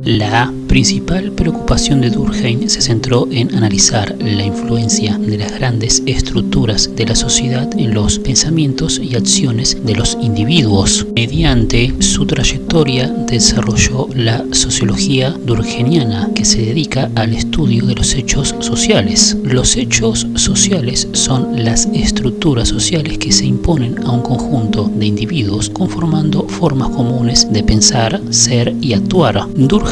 La principal preocupación de Durkheim se centró en analizar la influencia de las grandes estructuras de la sociedad en los pensamientos y acciones de los individuos. Mediante su trayectoria desarrolló la sociología durkheimiana, que se dedica al estudio de los hechos sociales. Los hechos sociales son las estructuras sociales que se imponen a un conjunto de individuos conformando formas comunes de pensar, ser y actuar. Durkheim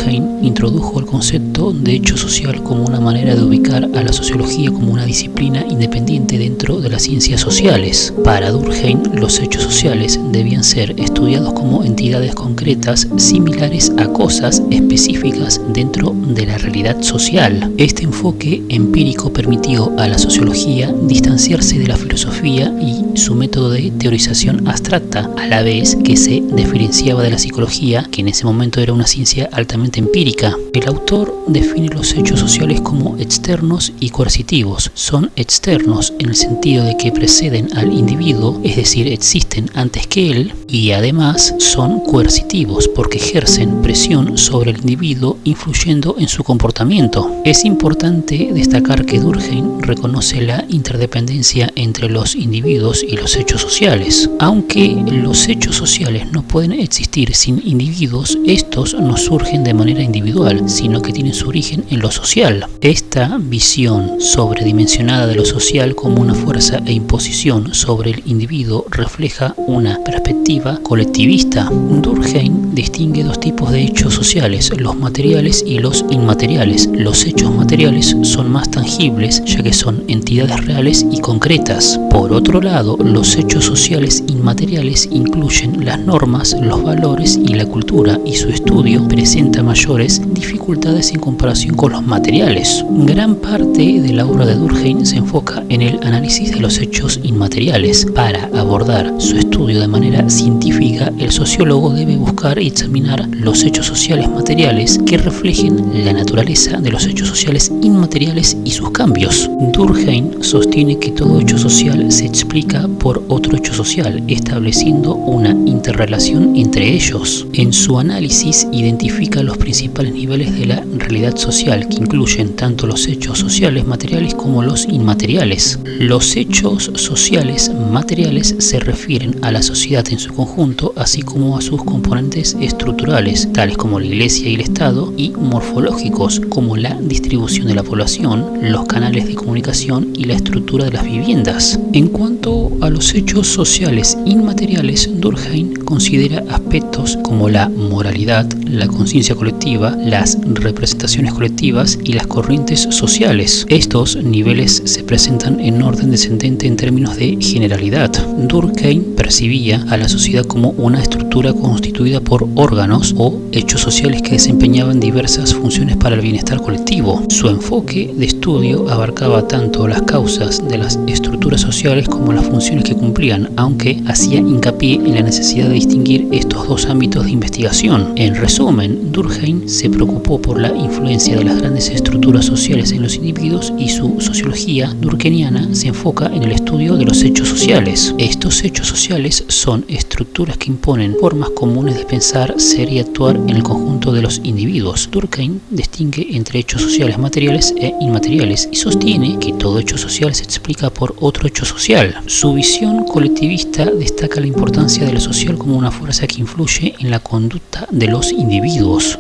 introdujo el concepto de hecho social como una manera de ubicar a la sociología como una disciplina independiente dentro de las ciencias sociales. Para Durkheim, los hechos sociales debían ser estudiados como entidades concretas similares a cosas específicas dentro de la realidad social. Este enfoque empírico permitió a la sociología distanciarse de la filosofía y su método de teorización abstracta, a la vez que se diferenciaba de la psicología, que en ese momento era una ciencia altamente empírica. El autor define los hechos sociales como externos y coercitivos. Son externos en el sentido de que preceden al individuo, es decir, existen antes que él, y además son coercitivos porque ejercen presión sobre el individuo influyendo en su comportamiento. Es importante destacar que Durkheim reconoce la interdependencia entre los individuos y los hechos sociales. Aunque los hechos sociales no pueden existir sin individuos, estos no surgen de manera individual, sino que tienen su origen en lo social. Esta visión sobredimensionada de lo social como una fuerza e imposición sobre el individuo refleja una perspectiva colectivista. Durkheim distingue dos tipos de hechos sociales, los materiales y los inmateriales. Los hechos materiales son más tangibles, ya que son entidades reales y concretas. Por otro lado, los hechos sociales inmateriales incluyen las normas, los valores y la cultura, y su estudio presenta mayores dificultades en comparación con los materiales. Gran parte de la obra de Durkheim se enfoca en el análisis de los hechos inmateriales. Para abordar su estudio de manera científica, el sociólogo debe buscar y examinar los hechos sociales materiales que reflejen la naturaleza de los hechos sociales inmateriales y sus cambios. Durkheim sostiene que todo hecho social se explica por otro hecho social, estableciendo una interrelación entre ellos. En su análisis identifica los principales niveles de la realidad social, que incluyen tanto los hechos sociales materiales como los inmateriales. Los hechos sociales materiales se refieren a la sociedad en su conjunto, así como a sus componentes estructurales, tales como la Iglesia y el Estado, y morfológicos, como la distribución de la población, los canales de comunicación y la estructura de las viviendas. En cuanto a los hechos sociales inmateriales, Durkheim considera aspectos como la moralidad, la conciencia colectiva, las representaciones colectivas y las corrientes sociales. Estos niveles se presentan en orden descendente en términos de generalidad. Durkheim percibía a la sociedad como una estructura constituida por órganos o hechos sociales que desempeñaban diversas funciones para el bienestar colectivo. Su enfoque de estudio abarcaba tanto las causas de las estructuras sociales como las funciones que cumplían, aunque hacía hincapié en la necesidad de distinguir estos dos ámbitos de investigación. En resumen, Durkheim se preocupó por la influencia de las grandes estructuras sociales en los individuos, y su sociología durkheimiana se enfoca en el estudio de los hechos sociales. Estos hechos sociales son estructuras que imponen formas comunes de pensar, ser y actuar en el conjunto de los individuos. Durkheim distingue entre hechos sociales materiales e inmateriales y sostiene que todo hecho social se explica por otro hecho social. Su visión colectivista destaca la importancia de lo social como una fuerza que influye en la conducta de los individuos.